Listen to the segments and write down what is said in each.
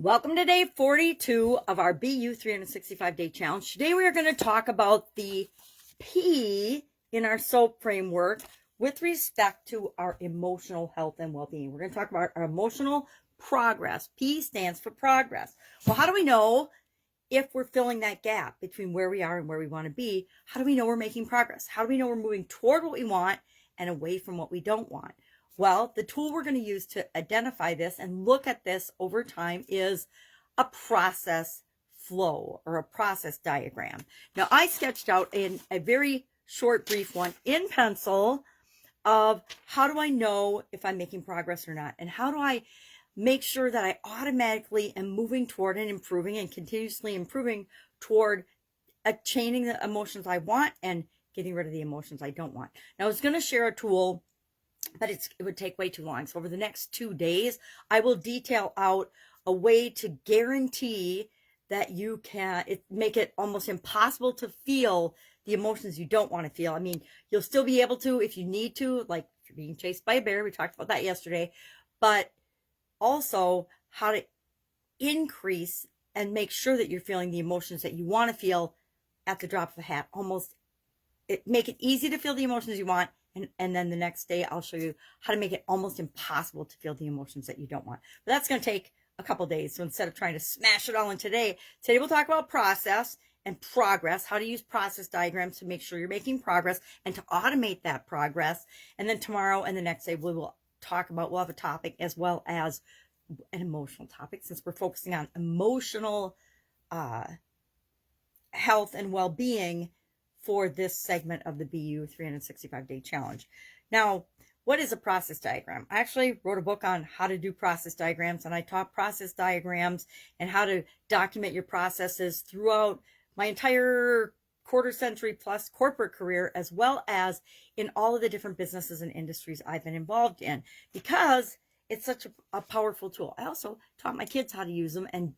Welcome to day 42 of our BU 365-day challenge. Today we are going to talk about the P in our soaP framework with respect to our emotional health and well-being. We're going to talk about our emotional progress. P stands for progress. Well, how do we know if we're filling that gap between where we are and where we want to be? How do we know we're making progress? How do we know we're moving toward what we want and away from what we don't want? Well, the tool we're going to use to identify this and look at this over time is a process flow or a process diagram. Now, I sketched out in a very short, brief one in pencil of how do I know if I'm making progress or not, and how do I make sure that I automatically am moving toward and improving and continuously improving toward attaining the emotions I want and getting rid of the emotions I don't want. Now, I was going to share a tool, but it would take way too long. So over the next 2 days, I will detail out a way to guarantee that you can make it almost impossible to feel the emotions you don't want to feel. I mean, you'll still be able to if you need to, like if you're being chased by a bear. We talked about that yesterday. But also how to increase and make sure that you're feeling the emotions that you want to feel at the drop of a hat. Make it easy to feel the emotions you want. And then the next day, I'll show you how to make it almost impossible to feel the emotions that you don't want. But that's going to take a couple days. So instead of trying to smash it all in today we'll talk about process and progress, how to use process diagrams to make sure you're making progress and to automate that progress. And then tomorrow and the next day, we'll have a topic as well as an emotional topic, since we're focusing on emotional health and well-being for this segment of the BU 365-day challenge. Now, what is a process diagram? I actually wrote a book on how to do process diagrams, and I taught process diagrams and how to document your processes throughout my entire quarter-century plus corporate career, as well as in all of the different businesses and industries I've been involved in, because it's such a powerful tool. I also taught my kids how to use them and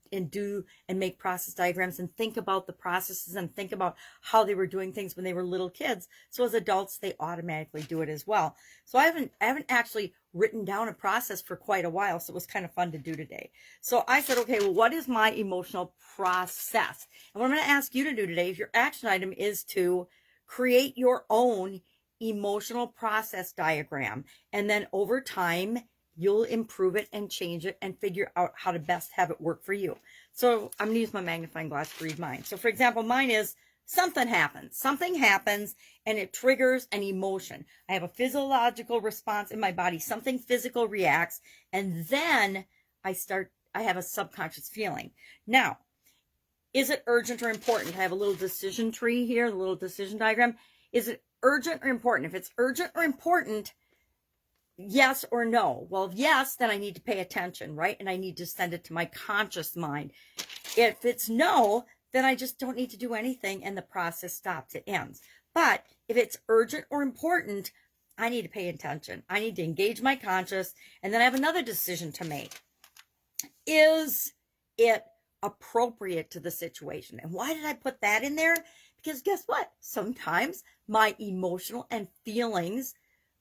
make process diagrams and think about the processes and think about how they were doing things when they were little kids. So as adults, they automatically do it as well. So I haven't actually written down a process for quite a while. So it was kind of fun to do today. So I said, okay, well, what is my emotional process? And what I'm going to ask you to do today is your action item is to create your own emotional process diagram. And then over time, you'll improve it and change it and figure out how to best have it work for you. So I'm going to use my magnifying glass to read mine. So for example, mine is something happens and it triggers an emotion. I have a physiological response in my body. Something physical reacts. And then I have a subconscious feeling. Now, is it urgent or important? I have a little decision tree here, a little decision diagram. Is it urgent or important? If it's urgent or important, yes or no? Well, if yes, then I need to pay attention, right? And I need to send it to my conscious mind. If it's no, then I just don't need to do anything and the process stops. It ends. But if it's urgent or important, I need to pay attention. I need to engage my conscious, and then I have another decision to make. Is it appropriate to the situation? And why did I put that in there? Because guess what? Sometimes my emotional and feelings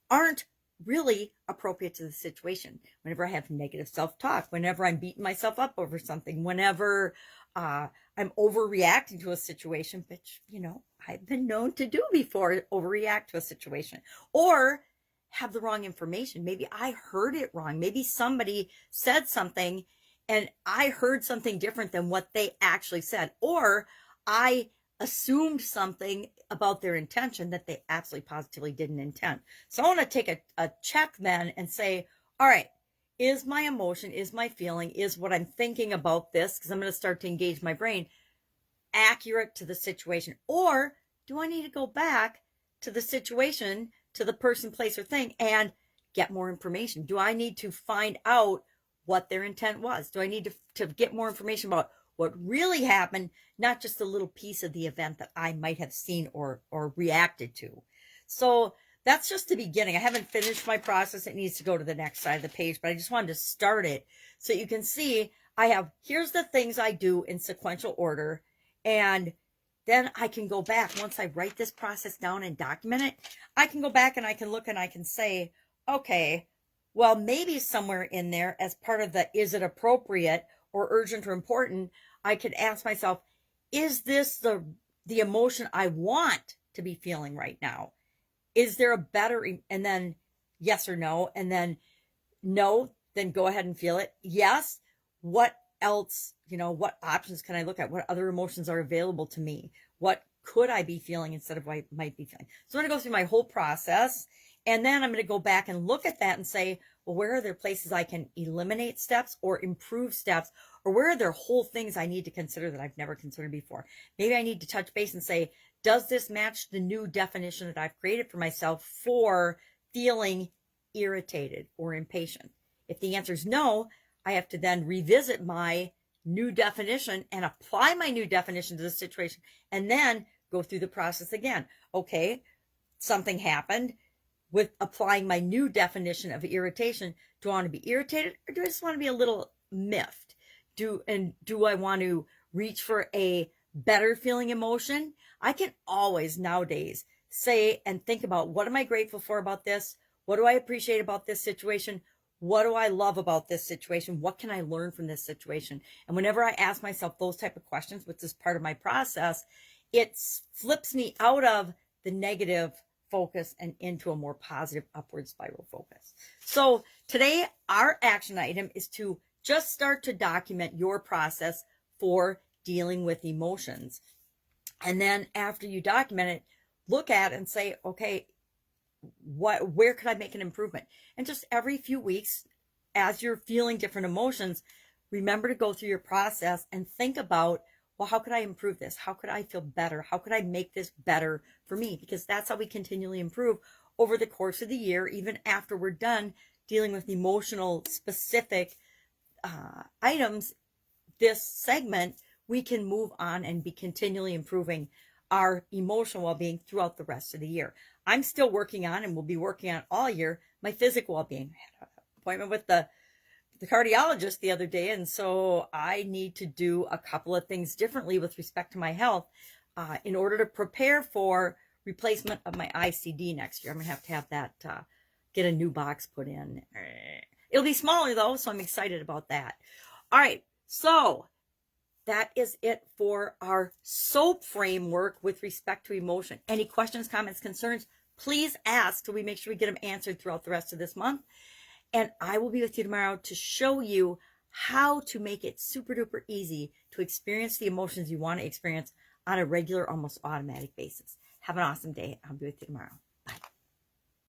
aren't really appropriate to the situation. Whenever I have negative self-talk, whenever I'm beating myself up over something, whenever I'm overreacting to a situation, which, I've been known to do before, overreact to a situation, or have the wrong information. Maybe I heard it wrong. Maybe somebody said something and I heard something different than what they actually said, or I assumed something about their intention that they absolutely positively didn't intend. So I want to take a check then and say, all right, is my emotion, is my feeling, is what I'm thinking about this, because I'm going to start to engage my brain, accurate to the situation? Or do I need to go back to the situation, to the person, place, or thing and get more information? Do I need to find out what their intent was? Do I need to get more information about what really happened, not just a little piece of the event that I might have seen or reacted to? So that's just the beginning. I haven't finished my process. It needs to go to the next side of the page, but I just wanted to start it so you can see here's the things I do in sequential order. And then I can go back. Once I write this process down and document it, I can go back and I can look and I can say, okay, well, maybe somewhere in there as part of the is it appropriate or urgent or important, I could ask myself, is this the emotion I want to be feeling right now? Is there a better, and then yes or no, and then no, then go ahead and feel it. Yes, what else, what options can I look at? What other emotions are available to me? What could I be feeling instead of what I might be feeling? So I'm going to go through my whole process, and then I'm going to go back and look at that and say, well, where are there places I can eliminate steps or improve steps? Or where are there whole things I need to consider that I've never considered before? Maybe I need to touch base and say, does this match the new definition that I've created for myself for feeling irritated or impatient? If the answer is no, I have to then revisit my new definition and apply my new definition to the situation, and then go through the process again. Okay, something happened with applying my new definition of irritation. Do I want to be irritated, or do I just want to be a little miffed? Do I want to reach for a better feeling emotion? I can always nowadays say and think about, what am I grateful for about this? What do I appreciate about this situation? What do I love about this situation? What can I learn from this situation? And whenever I ask myself those type of questions, which is part of my process, it flips me out of the negative focus and into a more positive upward spiral focus. So today, our action item is to just start to document your process for dealing with emotions. And then after you document it, look at it and say, okay, where could I make an improvement? And just every few weeks, as you're feeling different emotions, remember to go through your process and think about, well, how could I improve this? How could I feel better? How could I make this better for me? Because that's how we continually improve over the course of the year, even after we're done dealing with emotional specific items. This segment, we can move on and be continually improving our emotional well-being throughout the rest of the year. I'm still working on, and will be working on all year, my physical well-being. I had an appointment with the cardiologist the other day, and so I need to do a couple of things differently with respect to my health in order to prepare for replacement of my ICD next year. I'm going to have that, get a new box put in. It'll be smaller though, so I'm excited about that. All right, so that is it for our soaP framework with respect to emotion. Any questions, comments, concerns, please ask so we make sure we get them answered throughout the rest of this month. And I will be with you tomorrow to show you how to make it super duper easy to experience the emotions you want to experience on a regular, almost automatic basis. Have an awesome day. I'll be with you tomorrow.